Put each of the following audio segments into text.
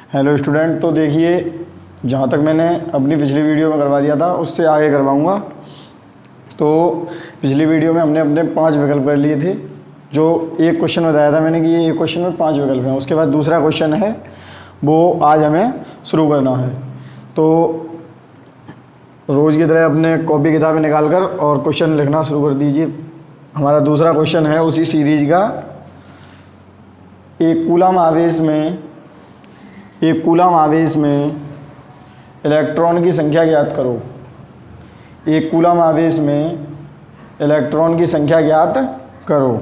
Hello student, तो देखिए जहाँ तक मैंने अपनी पिछली वीडियो में करवा दिया था उससे आगे करवाऊँगा। तो पिछली वीडियो में हमने अपने 5 विकल्प कर लिए थे। जो एक क्वेश्चन बताया था मैंने कि ये एक क्वेश्चन में 5 विकल्प हैं। उसके बाद दूसरा क्वेश्चन है वो आज हमें शुरू करना है। तो रोज़ की तरह अपने कॉपी किताबें निकाल कर और क्वेश्चन लिखना शुरू कर दीजिए। हमारा दूसरा क्वेश्चन है उसी सीरीज का। एक कूलम आवेश में इलेक्ट्रॉन की संख्या ज्ञात करो। एक कूलम आवेश में इलेक्ट्रॉन की संख्या ज्ञात करो।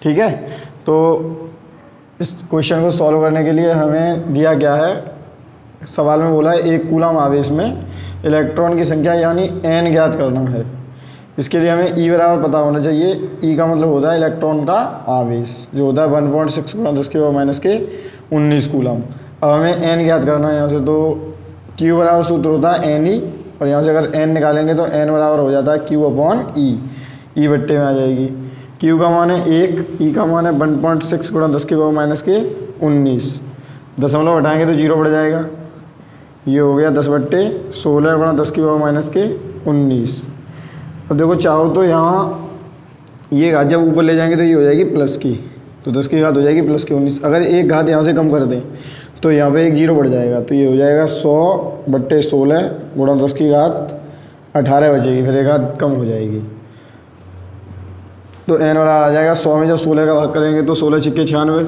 ठीक है, तो इस क्वेश्चन को सॉल्व करने के लिए हमें दिया गया है, सवाल में बोला है एक कूलम आवेश में इलेक्ट्रॉन की संख्या यानी n ज्ञात करना है। इसके लिए हमें E बराबर पता होना चाहिए। E का मतलब होता है इलेक्ट्रॉन का आवेश, जो होता है 1.6 × 10⁻⁻19 कूलम। अब हमें n ज्ञात करना है यहाँ से, तो Q बराबर सूत्र होता है Ne, और यहाँ से अगर n निकालेंगे तो n बराबर हो जाता है Q/E। E बट्टे में आ जाएगी। Q का मान है 1, E का मान है 1.6 × 10⁻⁻19। दशमलव हटाएंगे तो 0 बढ़ जाएगा। ये हो गया 10/16 × 10⁻⁻19। अब देखो चाहो तो यहाँ ये घात जब ऊपर ले जाएंगे तो ये हो जाएगी प्लस की, तो 10 की घात हो जाएगी प्लस की 19। अगर एक घात यहाँ से कम कर दें तो यहाँ पे एक 0 बढ़ जाएगा, तो ये हो जाएगा 100/16 × 10 की घात 18 बचेगी, फिर एक घात कम हो जाएगी। तो n बराबर आ जाएगा 100 में जब 16 का भाग करेंगे तो 16 × 6 = 96,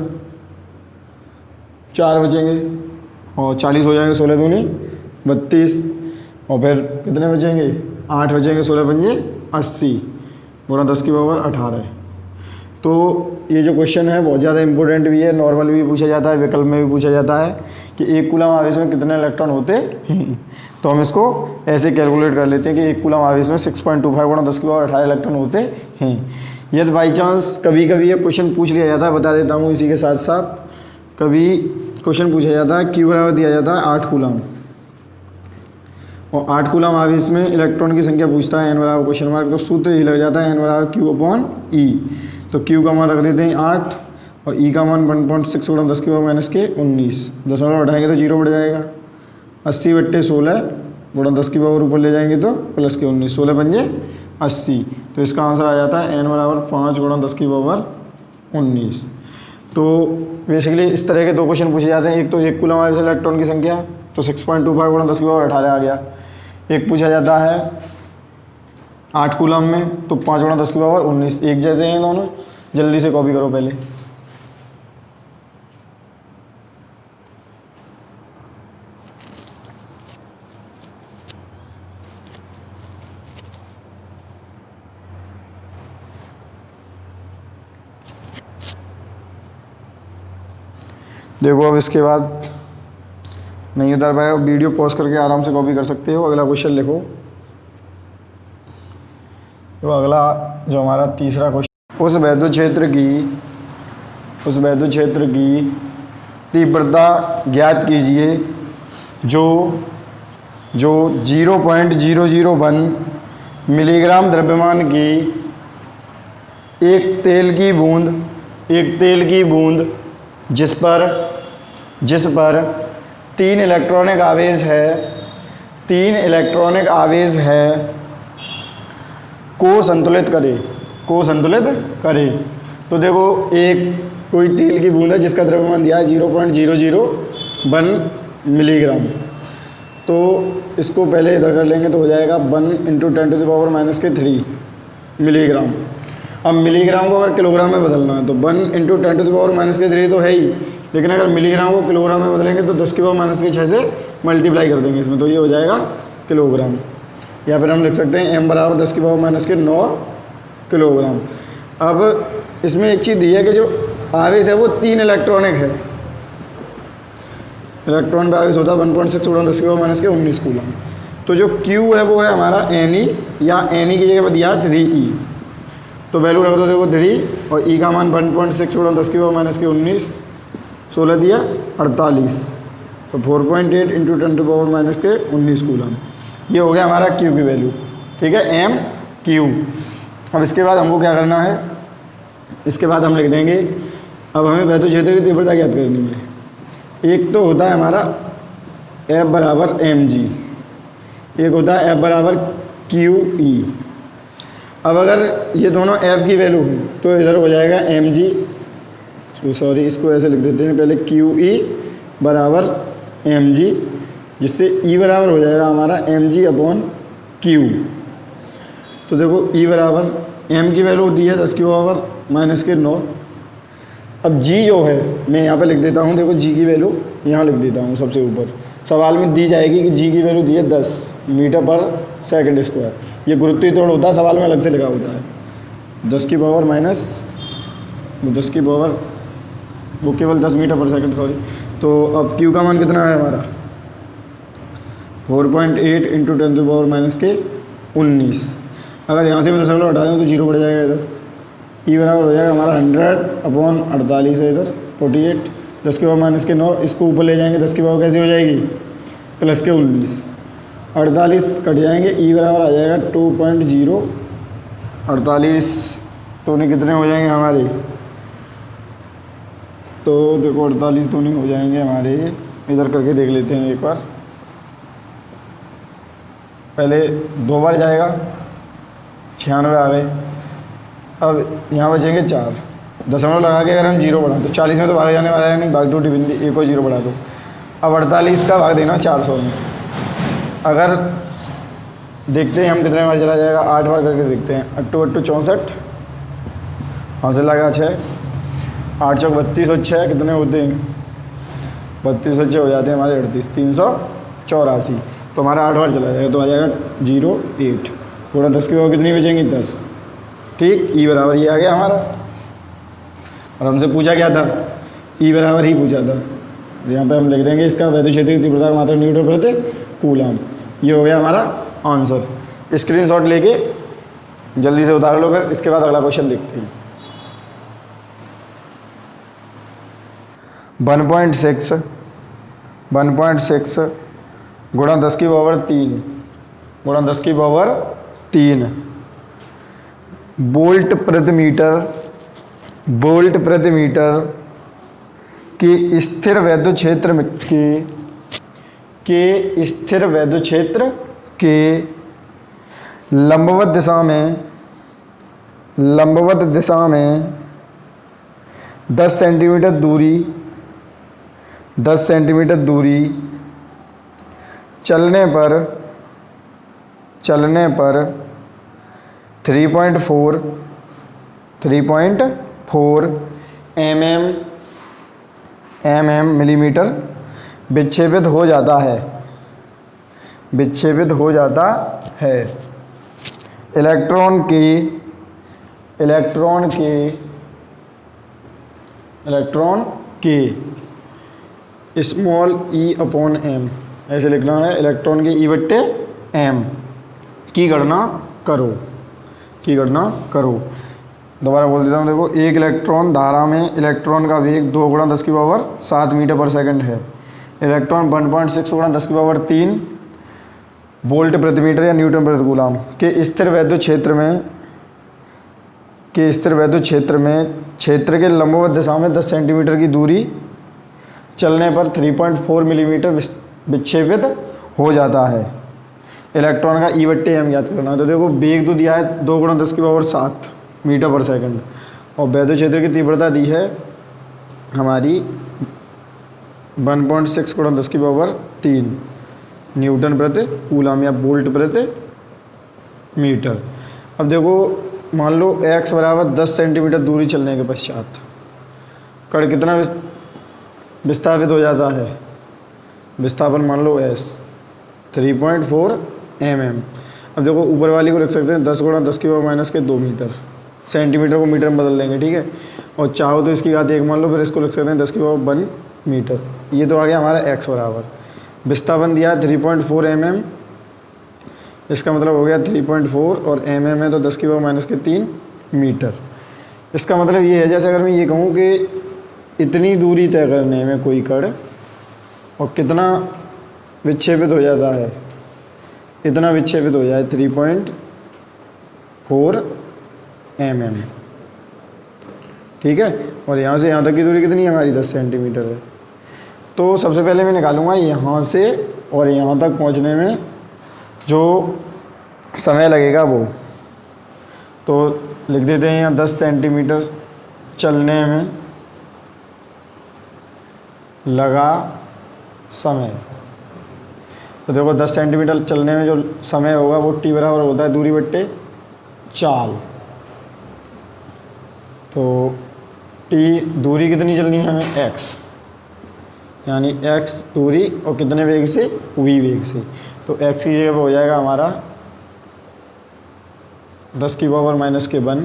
4 बचेंगे और 40 हो जाएंगे, 16 दूनी 32, और फिर कितने बचेंगे 8 बचेंगे, 16 पंजे 80 × 10⁻18। तो ये जो क्वेश्चन है बहुत ज़्यादा इंपॉर्टेंट भी है, नॉर्मल भी पूछा जाता है, विकल्प में भी पूछा जाता है कि एक कूलम आवेश में कितने इलेक्ट्रॉन होते हैं। तो हम इसको ऐसे कैलकुलेट कर लेते हैं कि एक कूलम आवेश में 6.25 × 10⁻18 इलेक्ट्रॉन होते हैं। यदि बाई चांस कभी कभी ये क्वेश्चन पूछ लिया जाता है, बता देता हूँ इसी के साथ साथ, कभी क्वेश्चन पूछा जाता है Q बराबर दिया जाता है 8 कूलम, और 8 कूलम आवेश में इलेक्ट्रॉन की संख्या पूछता है n बराबर क्वेश्चन मार्क, तो सूत्र ही लग जाता है n बराबर Q/E। तो Q का मान रख देते हैं 8 और E का मान 1.6 × 10⁻⁻19। दशमलव हटाएंगे तो 0 बढ़ जाएगा। 80/16 × 10 की पावर ऊपर ले जाएंगे तो प्लस के 19, 16 पंजे 80। तो इसका आंसर आ जाता है n बराबर 5 × 10⁻19। तो बेसिकली इस तरह के 2 क्वेश्चन पूछे जाते हैं। एक तो एक कूलम आवेश इलेक्ट्रॉन की संख्या, तो 6.25 × 10⁻18 आ गया। एक पूछा जाता है 8 कूलम में, तो 5 × 10⁻19। एक जैसे हैं दोनों, जल्दी से कॉपी करो पहले। देखो अब इसके बाद नहीं उतार पाएगा, वीडियो पॉज करके आराम से कॉपी कर सकते हो। अगला क्वेश्चन लिखो। तो अगला जो हमारा तीसरा क्वेश्चन, उस वैद्युत क्षेत्र की तीव्रता ज्ञात कीजिए जो 0.001 मिलीग्राम द्रव्यमान की एक तेल की बूंद जिस पर 3 इलेक्ट्रॉनिक आवेश है को संतुलित करे। तो देखो एक कोई तेल की बूंद है जिसका द्रव्यमान दिया है 0.001 मिलीग्राम। तो इसको पहले इधर कर लेंगे तो हो जाएगा 1 × 10⁻³ मिलीग्राम। अब मिलीग्राम को अगर किलोग्राम में बदलना है तो 1 × 10⁻³ तो है ही, लेकिन अगर मिलीग्राम को किलोग्राम में बदलेंगे तो 10⁻⁶ से मल्टीप्लाई कर देंगे इसमें, तो ये हो जाएगा किलोग्राम। या फिर हम लिख सकते हैं m बराबर 10⁻⁹ किलोग्राम। अब इसमें एक चीज़ दी है कि जो आवेश है वो 3 इलेक्ट्रॉनिक है। इलेक्ट्रॉन का आवेश होता है 1.6 × 10⁻⁻19 कूलम। तो जो Q है वो है हमारा Ne, या Ne की जगह पर दिया 3E, तो वैल्यू रख दो देखो 3, और E का मान 1.6 × 10⁻⁻19, 16 दिया 48, तो 4.8 × 10⁻⁻19 कूलम। ये हो गया हमारा Q की वैल्यू। ठीक है, MQ। अब इसके बाद हमको क्या करना है, इसके बाद हम लिख देंगे, अब हमें वैद्युत क्षेत्र की तीव्रता ज्ञात करनी है। एक तो होता है हमारा F बराबर mg, एक होता है F बराबर QE। अब अगर ये दोनों F की वैल्यू है तो इधर हो जाएगा mg, सॉरी इसको ऐसे लिख देते हैं पहले, QE बराबर mg, जिससे E बराबर हो जाएगा हमारा mg अपॉन Q। तो देखो E बराबर m की वैल्यू दी है 10 की पावर माइनस के 9। अब G जो है मैं यहाँ पे लिख देता हूँ, देखो G की वैल्यू यहाँ लिख देता हूँ सबसे ऊपर। सवाल में दी जाएगी कि G की वैल्यू दी है 10 मीटर पर सेकंड स्क्वायर। ये गुरुत्वीय त्वरण होता है, सवाल में अलग से लिखा होता है 10 की पावर माइनस 10 की पावर, वो केवल 10 मीटर पर सेकंड, सॉरी। तो अब Q का मान कितना है हमारा 4.8 इंटू 10 की पावर माइनस के 19। अगर यहाँ से मैं दशमलव हटा दूँ तो 0 बढ़ जाएगा इधर। E बराबर हो जाएगा हमारा 100 अपॉन 48 है इधर 48, 10 की पावर माइनस के 9, इसको ऊपर ले जाएंगे 10 की पावर कैसी हो जाएगी प्लस के 19, 48 कट जाएंगे, E बराबर आ जाएगा 2.0। 48 तो नहीं कितने हो जाएंगे हमारे, तो देखो 48 तो नहीं हो जाएंगे हमारे, इधर करके देख लेते हैं एक बार। पहले 2 बार जाएगा 96 आ गए। अब यहाँ बचेंगे 4, दशमलव लगा के अगर हम 0 बढ़ा तो 40 में तो भाग जाने वाला है नहीं, भाग टूटी बिंदी, एक और 0 बढ़ा दो। अब 48 का भाग देना 400 में। अगर देखते हैं हम कितने बार चला जाएगा, 8 बार करके देखते हैं। 8 8 64, हासिल लगा 6, 8 चौक 32 और 6 कितने होते हैं 32 और 6 हो जाते हैं हमारे 38, 384। तो हमारा 8 बार चला जाएगा तो आ जाएगा 08 पूरा 10 की पावर कितनी बचेंगी 10। ठीक, E बराबर ये आ गया हमारा। और हमसे पूछा क्या था, E बराबर ही पूछा था। यहाँ पे हम लिख देंगे इसका वैद्युत क्षेत्र की तीव्रता मात्रा न्यूटन प्रति कूलम। ये हो गया हमारा आंसर। स्क्रीनशॉट लेके जल्दी से उतार लो, फिर इसके बाद अगला क्वेश्चन देखते हैं। 1.6 गुणा 10 की पावर 3 गुणा 10 की पावर 3 वोल्ट प्रति मीटर के स्थिर वैद्युत क्षेत्र में के स्थिर वैद्युत क्षेत्र के लंबवत दिशा में 10 सेंटीमीटर दूरी चलने पर 3.4 मिलीमीटर विक्षेपित हो जाता है। इलेक्ट्रॉन के स्मॉल ई अपॉन एम, ऐसे लिखना है, इलेक्ट्रॉन के ई बट्टे एम की गणना करो। दोबारा बोल देता हूँ, देखो एक इलेक्ट्रॉन धारा में इलेक्ट्रॉन का वेग 2 गुणा 10 की पावर 7 मीटर पर सेकंड है। इलेक्ट्रॉन 1.6 गुणा 10 की पावर 3 वोल्ट प्रति मीटर या न्यूटन प्रति कूलम के स्थिर वैद्युत क्षेत्र में क्षेत्र के लंबवत दिशा में 10 सेंटीमीटर की दूरी चलने पर 3.4 मिलीमीटर विक्षेपित हो जाता है। इलेक्ट्रॉन का ई बट्टे एम ज्ञात करना है। तो देखो वेग तो दिया है 2 गुणा 10 की पावर 7 मीटर पर सेकंड, और वैद्युत क्षेत्र की तीव्रता दी है हमारी 1.6 गुणा 10 की पावर 3 न्यूटन प्रति कूलम या वोल्ट प्रति मीटर। अब देखो मान लो x बराबर 10 सेंटीमीटर दूरी चलने के पश्चात कण कितना विस्थापित हो जाता है, विस्थापन मान लो s 3.4 mm। अब देखो ऊपर वाली को लिख सकते हैं 10 गुणा 10 की पावर माइनस के 2 मीटर, सेंटीमीटर को मीटर में बदल देंगे, ठीक है। और चाहो तो इसकी घात 1 मान लो, फिर इसको लिख सकते हैं 10 की पावर 1 मीटर। ये तो आ गया हमारा x बराबर, विस्थापन दिया 3.4 mm, इसका मतलब हो गया 3.4 और mm है तो 10 की पावर माइनस के 3 मीटर। इसका मतलब ये है, जैसे अगर मैं ये कहूँ कि इतनी दूरी तय करने में कोई कण और कितना विक्षेपित हो जाता है, इतना विक्षेपित हो जाए 3.4 mm, ठीक है। और यहाँ से यहाँ तक की दूरी कितनी है हमारी 10 सेंटीमीटर है। तो सबसे पहले मैं निकालूंगा यहाँ से और यहाँ तक पहुँचने में जो समय लगेगा वो। तो लिख देते हैं यहाँ 10 सेंटीमीटर चलने में लगा समय। तो देखो 10 सेंटीमीटर चलने में जो समय होगा वो t बराबर होता है दूरी बट्टे चाल। तो t दूरी कितनी चलनी है हमें x, यानी x दूरी और कितने वेग से v वेग से। तो x की जगह पे हो जाएगा हमारा 10 की पावर माइनस के 1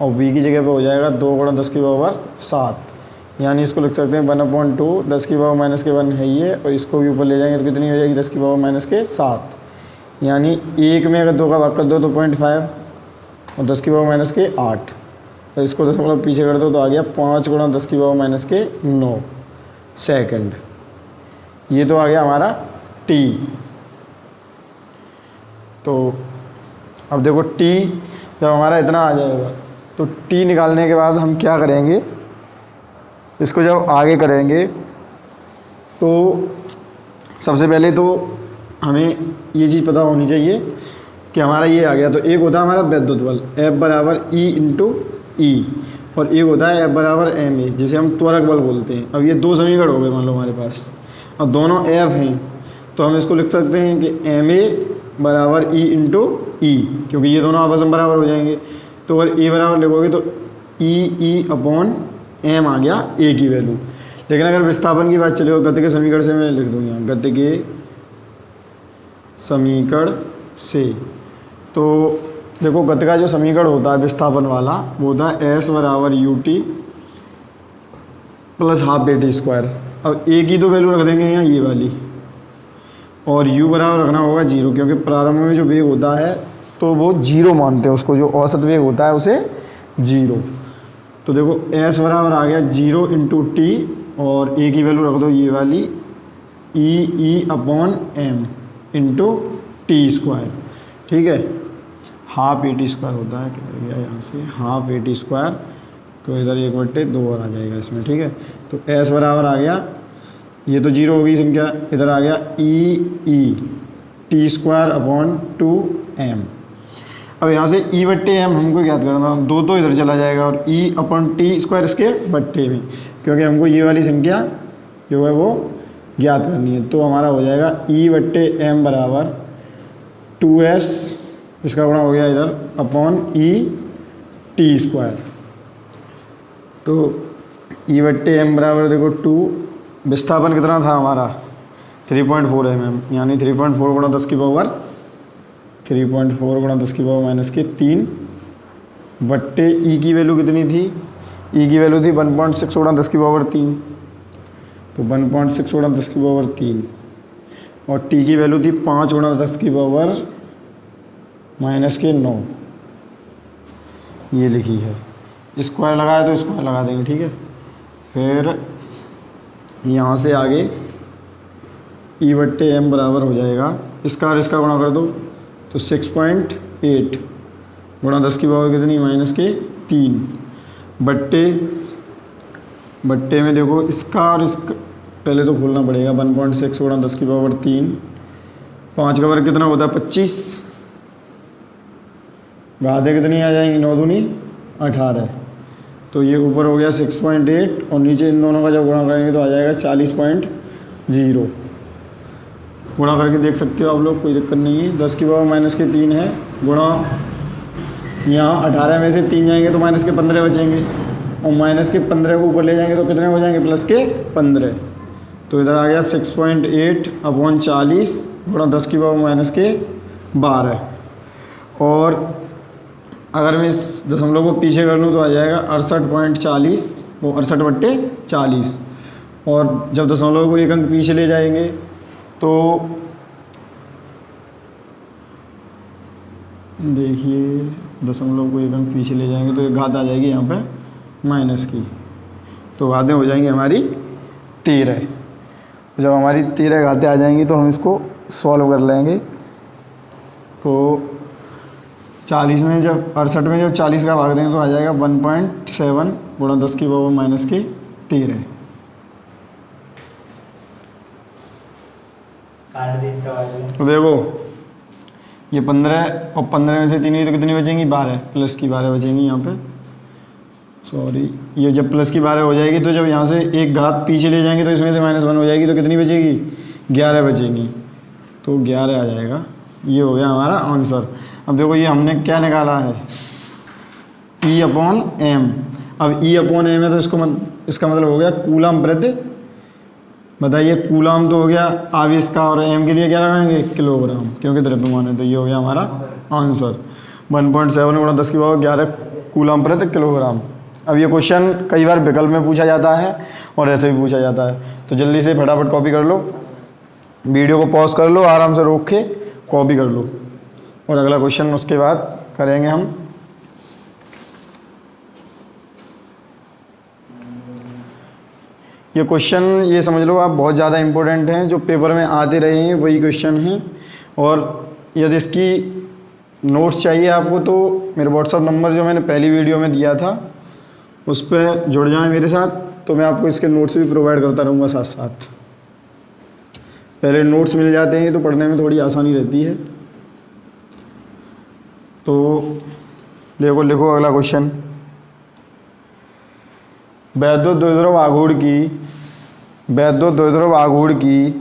और v की जगह पे हो जाएगा 2 गुणा 10 की पावर 7, यानी इसको लिख सकते हैं 1/2। 10 की पावर माइनस के 1 है ये, और इसको भी ऊपर ले जाएंगे तो कितनी हो जाएगी 10 की पावर माइनस के 7, यानी 1 में अगर 2 का भाग कर दो तो 0.5 और 10 की पावर माइनस के 8, और इसको दशमलव पीछे कर दो तो आ गया 5 गुणा 10 की पावर माइनस के 9 सेकंड। ये तो आ गया हमारा t। तो अब देखो t जब हमारा इतना आ जाएगा तो t निकालने के बाद हम क्या करेंगे, इसको जब आगे करेंगे तो सबसे पहले तो हमें ये चीज़ पता होनी चाहिए कि हमारा ये आ गया। तो एक होता है हमारा विद्युत बल F बराबर E इंटू ई, और एक होता है F बराबर ma जिसे हम त्वरक बल बोलते हैं। अब ये दो समीकरण हो गए मान लो हमारे पास, अब दोनों F हैं तो हम इसको लिख सकते हैं कि ma बराबर E इंटू ई, क्योंकि ये दोनों आपस में बराबर हो जाएंगे। तो अगर a बराबर लिखोगे तो ई अपॉन m आ गया a की वैल्यू। लेकिन अगर विस्थापन की बात चले गति के समीकरण से मैं लिख दूँ यहाँ गति के समीकरण से, तो देखो गति का जो समीकरण होता है विस्थापन वाला वो होता है s बराबर U T plus half A T square. अब a की तो वैल्यू रख देंगे यहाँ ये वाली, और u बराबर रखना होगा 0, क्योंकि प्रारंभ में जो वेग होता है तो वो 0 मानते हैं उसको, जो औसत वेग होता है उसे 0। तो देखो s बराबर आ गया 0 इंटू टी, और a की वैल्यू रख दो ये वाली E upon M into T square, ठीक है। हाफ ए टी स्क्वायर होता है, क्या गया यहाँ से हाफ ए टी स्क्वायर, तो इधर 1/2 और आ जाएगा इसमें, ठीक है। तो s बराबर आ गया, ये तो 0 हो गई संख्या, इधर आ गया E T square upon 2m। अब यहाँ से E/m हमको ज्ञात करना, 2 तो इधर चला जाएगा और E अपॉन टी स्क्वायर इसके बट्टे में, क्योंकि हमको ये वाली संख्या जो है वो ज्ञात करनी है। तो हमारा हो जाएगा E/m बराबर 2s, इसका गुणा हो गया इधर अपॉन टी स्क्वायर। तो E/m बराबर देखो 2, विस्थापन कितना था हमारा 3.4 mm, यानी 3.4 गुणा 10 की पावर 3.4 गुणा 10 की पावर माइनस के 3 बट्टे E की वैल्यू कितनी थी, E की वैल्यू थी 1.6 गुणा 10 की पावर 3, तो 1.6 गुणा 10 की पावर 3, और T की वैल्यू थी 5 गुणा 10 की पावर माइनस के 9, ये लिखी है। स्क्वायर लगाया तो स्क्वायर लगा देंगे, ठीक है। फिर यहाँ से आगे E/m बराबर हो जाएगा, इसका और इसका गुणा कर दो तो 6.8 गुणा 10 की पावर कितनी माइनस के 3 बट्टे में देखो इसका और इसका पहले तो खोलना पड़ेगा, 1.6 गुणा 10 की पावर 3, 5 का वर्ग कितना होता है 25, घातें कितनी आ जाएंगी 9 दूनी 18, तो ये ऊपर हो गया 6.8 और नीचे इन दोनों का जब गुणा करेंगे तो आ जाएगा 40.0। गुणा करके देख सकते हो आप लोग, कोई दिक्कत नहीं है। 10 की पावर माइनस के 3 है, गुणा यहाँ 18 में से 3 जाएंगे तो माइनस के 15 बचेंगे, और माइनस के 15 को ऊपर ले जाएंगे तो कितने हो जाएंगे प्लस के 15। तो इधर आ गया 6.8 अपॉन 40 गुणा 10 की पावर माइनस के 12, और अगर मैं इस दशमलव को पीछे कर लूँ तो आ जाएगा 68.40, वो 68/40, और जब दशमलव को एक अंक पीछे ले जाएंगे तो देखिए दशमलव को एक अंक पीछे ले जाएंगे तो एक घात आ जाएगी यहाँ पे माइनस की, तो घातें हो जाएंगी हमारी 13। जब हमारी 13 घातें आ जाएंगी तो हम इसको सॉल्व कर लेंगे। तो 40 में जब 68 में जब 40 का भाग देंगे तो आ जाएगा 1.7 गुणा 10 की पावर माइनस के 13। तो देखो ये 15 और 15 में से 3 हुई तो कितनी बचेंगी? 12, प्लस की 12 बचेंगी यहाँ पे। सॉरी, ये जब प्लस की 12 हो जाएगी तो जब यहाँ से एक घात पीछे ले जाएंगे तो इसमें से -1 हो जाएगी तो कितनी बचेगी? 11 बचेगी। तो 11 आ जाएगा। ये हो गया हमारा आंसर। अब देखो ये हमने क्या निकाला है, E/m। अब E/m है तो इसका मतलब हो गया कूलम प्रति। बताइए, कूलम तो हो गया आवेश का, और m के लिए क्या लगाएंगे? किलोग्राम, क्योंकि द्रव्यमान है। तो ये हो गया हमारा आंसर। 1.7 × 10⁻11 कूलम प्रति किलोग्राम। अब ये क्वेश्चन कई बार विकल्प में पूछा जाता है और ऐसे भी पूछा जाता है। तो जल्दी से फटाफट कॉपी कर लो, वीडियो को पॉज कर लो, आराम से रोक के कॉपी कर लो, और अगला क्वेश्चन उसके बाद करेंगे हम। ये क्वेश्चन ये समझ लो आप बहुत ज़्यादा इम्पोर्टेंट हैं, जो पेपर में आते रहे हैं वही क्वेश्चन हैं। और यदि इसकी नोट्स चाहिए आपको तो मेरे व्हाट्सअप नंबर जो मैंने पहली वीडियो में दिया था उस पर जुड़ जाएं मेरे साथ, तो मैं आपको इसके नोट्स भी प्रोवाइड करता रहूँगा साथ साथ। पहले नोट्स मिल जाते हैं तो पढ़ने में थोड़ी आसानी रहती है। तो देखो, लिखो अगला क्वेश्चन। वैद्युत द्विध्रुव आघूर्ण की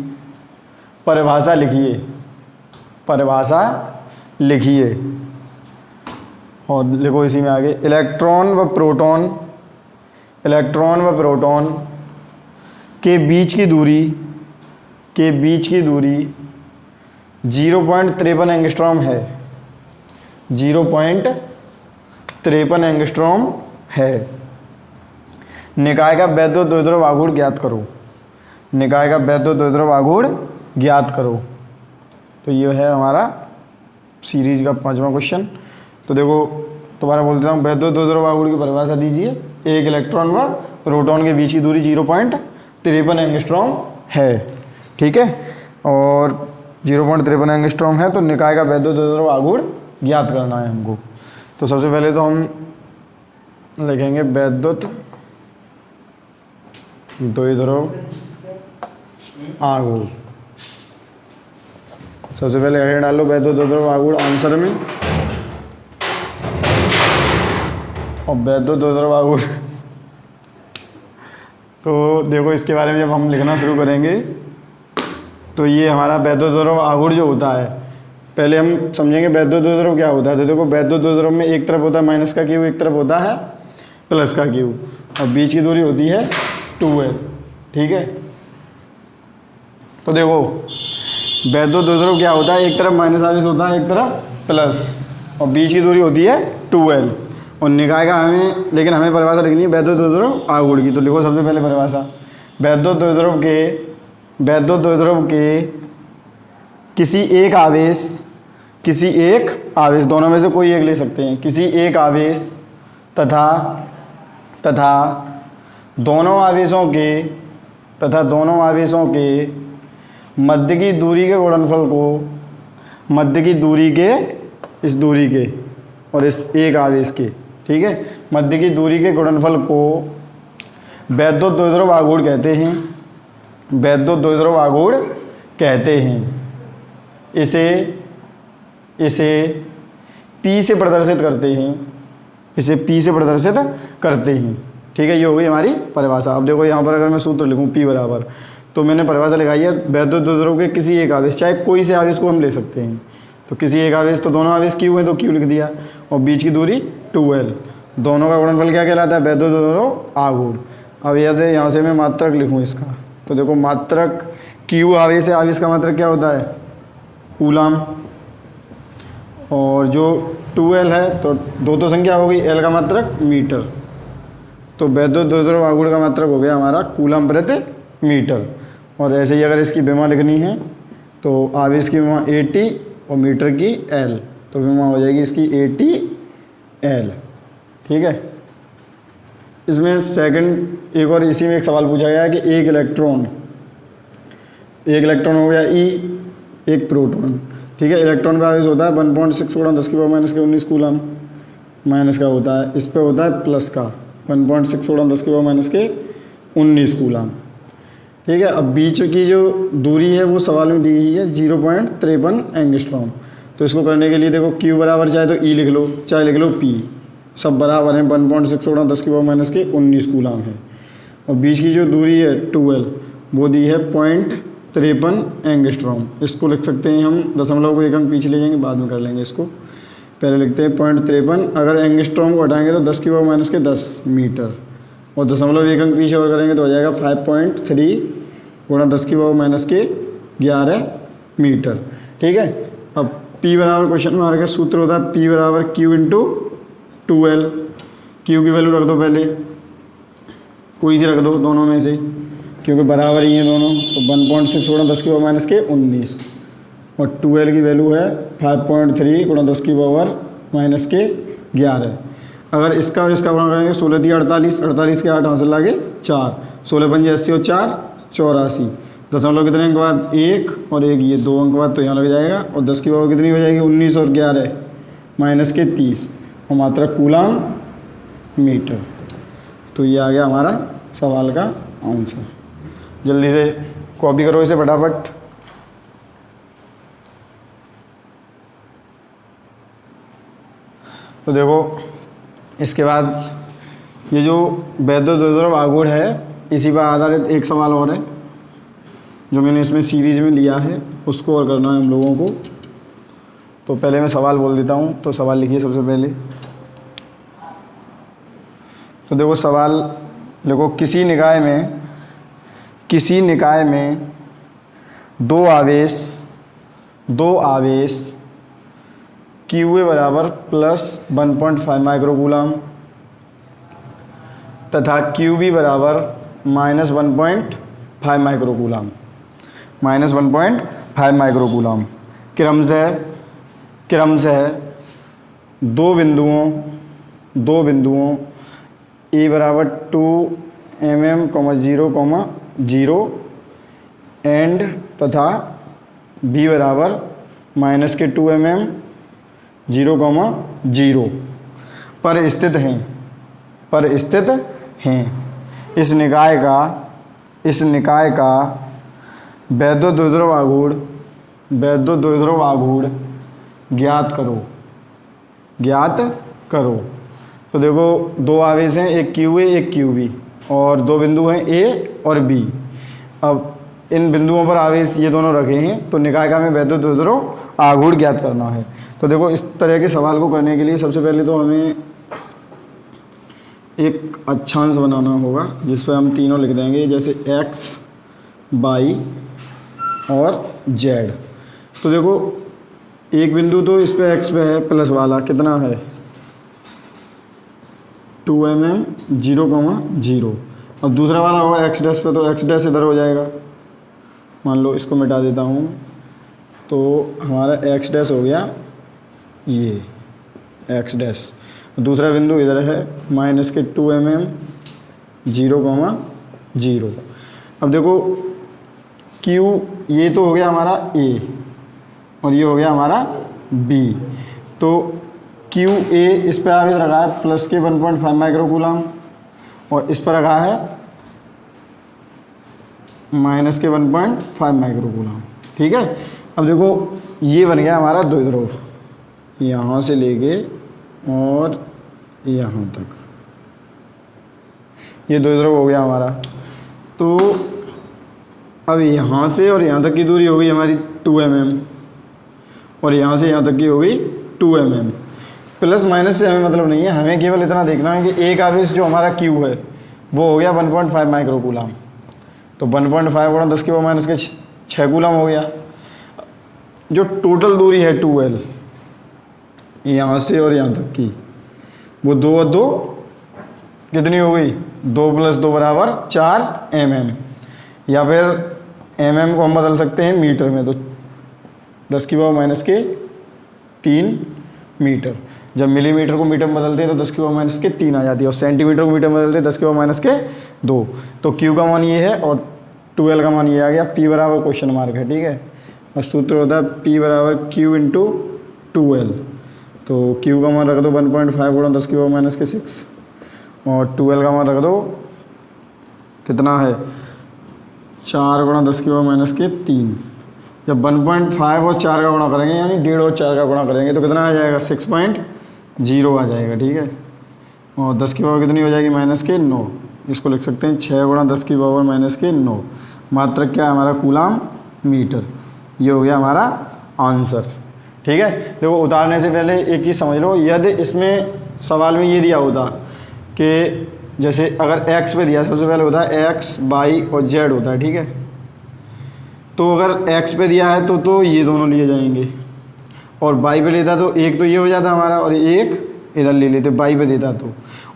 परिभाषा लिखिए। परिभाषा लिखिए और लिखो इसी में आगे। इलेक्ट्रॉन व प्रोटॉन के बीच की दूरी 0.53 एंगस्ट्रॉम है। 0.53 एंगस्ट्रॉम है। निकाय का वैद्युत द्विध्रुव आघूर्ण ज्ञात करो। निकाय का वैद्युत द्विध्रुव आघूर्ण ज्ञात करो। तो ये है हमारा सीरीज का 5वां क्वेश्चन। तो देखो दोबारा बोल देता हूँ, वैद्युत द्विध्रुव आघूर्ण की परिभाषा दीजिए। एक इलेक्ट्रॉन व प्रोटॉन के बीच की दूरी 0.53 एंगस्ट्रॉम है, ठीक है। और 0.53 एंगस्ट्रॉम है तो निकाय का वैद्युत द्विध्रुव आघूर्ण ज्ञात करना है हमको। तो सबसे पहले तो हम लिखेंगे वैद्युत द्विध्रुव आघूर्ण। सबसे पहले हेड डालो वैद्युत द्विध्रुव आघूर्ण आंसर में, और वैद्युत द्विध्रुव आघूर्ण। तो देखो इसके बारे में जब हम लिखना शुरू करेंगे तो ये हमारा वैद्युत द्विध्रुव आघूर्ण जो होता है, पहले हम समझेंगे वैद्युत द्विध्रुव क्या होता है। तो देखो वैद्युत द्विध्रुव में एक तरफ होता है माइनस का क्यू, एक तरफ होता है प्लस का क्यू, और बीच की दूरी होती है 2l, ठीक है। तो देखो वैद्युत द्विध्रुव क्या होता है, एक तरफ माइनस आवेश होता है, एक तरफ प्लस, और बीच की दूरी होती है 2l। और निकाय का लेकिन हमें परिभाषा लिखनी है वैद्युत द्विध्रुव आघूर्ण की। तो लिखो सबसे पहले परिभाषा। वैद्युत द्विध्रुव के किसी एक आवेश दोनों में से कोई एक ले सकते हैं, किसी एक आवेश तथा दोनों आवेशों के मध्य की दूरी के गुणनफल को, मध्य की दूरी के, इस दूरी के और इस एक आवेश के, ठीक है, मध्य की दूरी के गुणनफल को वैद्युत द्विध्रुव आघूर्ण कहते हैं। वैद्युत द्विध्रुव आघूर्ण कहते हैं। इसे P से प्रदर्शित करते हैं। इसे P से प्रदर्शित करते हैं, ठीक है। ये हो गई हमारी परिभाषा। अब देखो यहाँ पर अगर मैं सूत्र लिखूँ P बराबर, तो मैंने परिभाषा लगाई है वैद्युत द्विध्रुव के किसी एक आवेश, चाहे कोई से आवेश को हम ले सकते हैं। तो किसी एक आवेश, तो दोनों आवेश Q हैं तो Q लिख दिया, और बीच की दूरी 2l, दोनों का गुणनफल क्या कहलाता है, वैद्युत द्विध्रुव आघूर्ण। अब यदि यहाँ से मैं मात्रक लिखूँ इसका, तो देखो मात्रक Q आवेश है, आवेश का मात्रक क्या होता है, कूलम, और जो 2l है तो दो तो संख्या हो गई, l का मात्रक मीटर। तो वैद्युत द्विध्रुव आघूर्ण का मात्रक हो गया हमारा कूलम प्रति मीटर। और ऐसे ही अगर इसकी विमा लिखनी है तो आवेश की विमा AT और मीटर की L, तो विमा हो जाएगी इसकी ATL, ठीक है। इसमें सेकंड एक और इसी में एक सवाल पूछा गया है कि एक इलेक्ट्रॉन हो गया E, एक प्रोटॉन, ठीक है। इलेक्ट्रॉन का आवेश होता है 1.6 × 10⁻⁻19 कूलम, माइनस का होता है, इस पे होता है प्लस का 1.6 × 10⁻⁻19 कूलम, ठीक है। अब बीच की जो दूरी है वो सवाल में दी गई है 0.53 एंगस्ट्रॉम। तो इसको करने के लिए देखो Q बराबर चाहे तो E लिख लो, चाहे लिख लो P, सब बराबर हैं। 1.6 गुणा 10⁻⁻⁻⁰ कूलाम है। और बीच की जो दूरी है 12 वो दी है 0.53 एंगस्ट्रॉम। इसको लिख सकते हैं हम, दशमलव को एक अंक पीछे ले जाएंगे, बाद में कर लेंगे इसको। पहले लिखते हैं 0.53, अगर एंगस्ट्रॉम को हटाएंगे तो 10⁻⁻10 मीटर, और दशमलव एक अंक पीछे और करेंगे तो हो जाएगा 5.3 गुणा 10⁻⁻11 मीटर। ठीक है। अब P बराबर क्वेश्चन में हमारे सूत्र होता है P बराबर Q इंटू 2L। Q की वैल्यू रख दो पहले, कोई सी रख दो दोनों में से, क्योंकि बराबर ही हैं दोनों। तो 1.6 गुणा 10⁻⁻19 और 2L की वैल्यू है 5.3 गुणा 10⁻⁻11। अगर इसका और इसका गुणा करेंगे 16 × 48, 48 के 8 हासिल लागे 4, 16 × 5 80 और 4 84। दशमलव कितने अंक बाद 1 और 1 ये 2 अंक बाद, तो यहाँ लग जाएगा। और 10 की पावर कितनी हो जाएगी 19 और 11 -30 और मात्रा कूलाम मीटर। तो ये आ गया हमारा सवाल का आंसर। जल्दी से कॉपी करो इसे फटाफट। तो देखो इसके बाद ये जो वैद्युत द्विध्रुव आघूर्ण है, इसी पर आधारित एक सवाल और है जो मैंने इसमें सीरीज में लिया है, उसको और करना है हम लोगों को। तो पहले मैं सवाल बोल देता हूँ, तो सवाल लिखिए सबसे पहले। तो देखो सवाल देखो, किसी निकाय में दो आवेश QA बराबर +1.5 माइक्रोकूलाम तथा QB बराबर -1.5 माइक्रोकूलाम क्रमशः दो बिंदुओं A बराबर 2 mm, 0, एंड तथा B बराबर -2 mm, 0, पर स्थित हैं। इस निकाय का वैद्युत द्विध्रुव आघूर्ण ज्ञात करो। तो देखो दो आवेश हैं, एक QA एक QB, और दो बिंदु हैं A और B। अब इन बिंदुओं पर आवेश ये दोनों रखे हैं, तो निकाय का हमें वैद्युत द्विध्रुव आघूर्ण ज्ञात करना है। तो देखो इस तरह के सवाल को करने के लिए सबसे पहले तो हमें एक अक्षांश बनाना होगा, जिस पर हम तीनों लिख देंगे, जैसे X, Y और Z। तो देखो एक बिंदु तो इस पे X पे है प्लस वाला, कितना है 2 mm, 0, और दूसरा वाला होगा X डैश पे, तो X डैश इधर हो जाएगा। मान लो इसको मिटा देता हूँ, तो हमारा X डैश हो गया ये X डैश। दूसरा बिंदु इधर है -2 mm, 0, अब देखो Q ये तो हो गया हमारा A और ये हो गया हमारा B। तो QA इस पर आवेश रखा है प्लस के 1.5 माइक्रोकूलाम, और इस पर रखा है माइनस के 1.5 माइक्रोकूलाम। ठीक है। अब देखो ये बन गया हमारा द्विध्रुव, यहाँ से लेके और यहाँ तक, ये द्विध्रुव हो गया हमारा। तो अब यहाँ से और यहाँ तक की दूरी हो गई हमारी 2 mm, और यहाँ से यहाँ तक की हो गई 2 mm। प्लस माइनस से हमें मतलब नहीं है, हमें केवल इतना देखना है कि एक आवेश जो हमारा Q है वो हो गया 1.5 माइक्रोकूलाम। तो 1.5 गुणा 10⁻⁻6 कूलाम हो गया। जो टोटल दूरी है 2L यहाँ से और यहाँ तक की, वो 2 और 2 कितनी हो गई, 2 + 2 बराबर 4 mm, या फिर mm को हम बदल सकते हैं मीटर में, तो 10⁻⁻3 मीटर। जब मिलीमीटर को मीटर में बदलते हैं तो 10⁻⁻3 आ जाती है, और सेंटीमीटर को मीटर में बदलते हैं 10⁻⁻2। तो Q का मान ये है और 2L का मान ये आ गया। P बराबर क्वेश्चन मार्क है। ठीक है। और सूत्र होता है P बराबर Q इंटू 2L। तो Q का मान रख दो 1.5 गुणा 10⁻⁻6, और 2L का मान रख दो कितना है 4 गुणा 10 की पावर माइनस के 3। जब 1.5 और 4 का गुणा करेंगे यानी 1.5 और 4 का गुणा करेंगे तो कितना आ जाएगा 6.0 आ जाएगा, ठीक है। और 10 की पावर कितनी हो जाएगी माइनस के 9। इसको लिख सकते हैं 6 गुणा 10 की पावर माइनस के 9। मात्रक क्या है हमारा कूलाम मीटर। ये हो गया हमारा आंसर, ठीक है। देखो उतारने से पहले एक चीज़ समझ लो, यदि इसमें सवाल में ये दिया होता कि जैसे अगर x पे दिया सबसे पहले होता है x, y और z होता है, ठीक है। तो अगर x पे दिया है तो ये दोनों लिए जाएंगे, और y पे लेता तो एक तो ये हो जाता हमारा और एक इधर ले लेते y पे देता तो,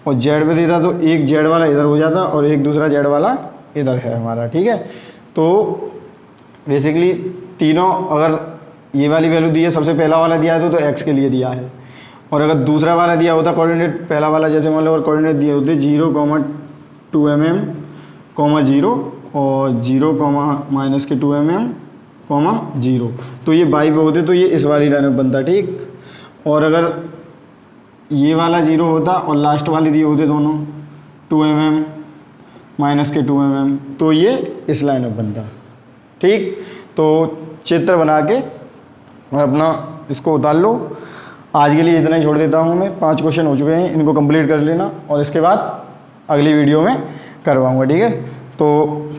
और z पे देता तो एक z वाला इधर हो जाता और एक दूसरा z वाला इधर है हमारा, ठीक है। तो बेसिकली तीनों अगर ये वाली वैल्यू दी है, सबसे पहला वाला दिया है तो x के लिए दिया है, और अगर दूसरा वाला दिया होता कोऑर्डिनेट पहला वाला जैसे मान लो अगर कोऑर्डिनेट दिए होते 0,2 mm, 0 और 0, माइनस के 2 mm, 0 तो ये बाई पे होते तो ये इस वाली लाइन में बनता, ठीक। और अगर ये वाला 0 होता और लास्ट वाले दिए होते दोनों 2 mm, माइनस के 2 mm तो ये इस लाइन में बनता, ठीक। तो चित्र बना के और अपना इसको उतार लो। आज के लिए इतना ही छोड़ देता हूँ मैं, 5 क्वेश्चन हो चुके हैं, इनको कंप्लीट कर लेना और इसके बाद अगली वीडियो में करवाऊँगा, ठीक है। तो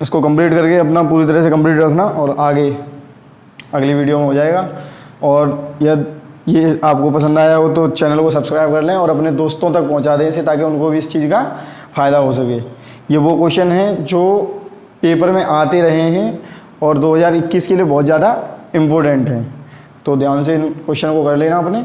इसको कंप्लीट करके अपना पूरी तरह से कंप्लीट रखना और आगे अगली वीडियो में हो जाएगा। और ये आपको पसंद आया हो तो चैनल को सब्सक्राइब कर लें और अपने दोस्तों तक पहुँचा दें इसे, ताकि उनको भी इस चीज़ का फ़ायदा हो सके। ये वो क्वेश्चन हैं जो पेपर में आते रहे हैं और 2021 के लिए बहुत ज़्यादा इम्पोर्टेंट हैं, तो ध्यान से इन क्वेश्चन को कर लेना अपने।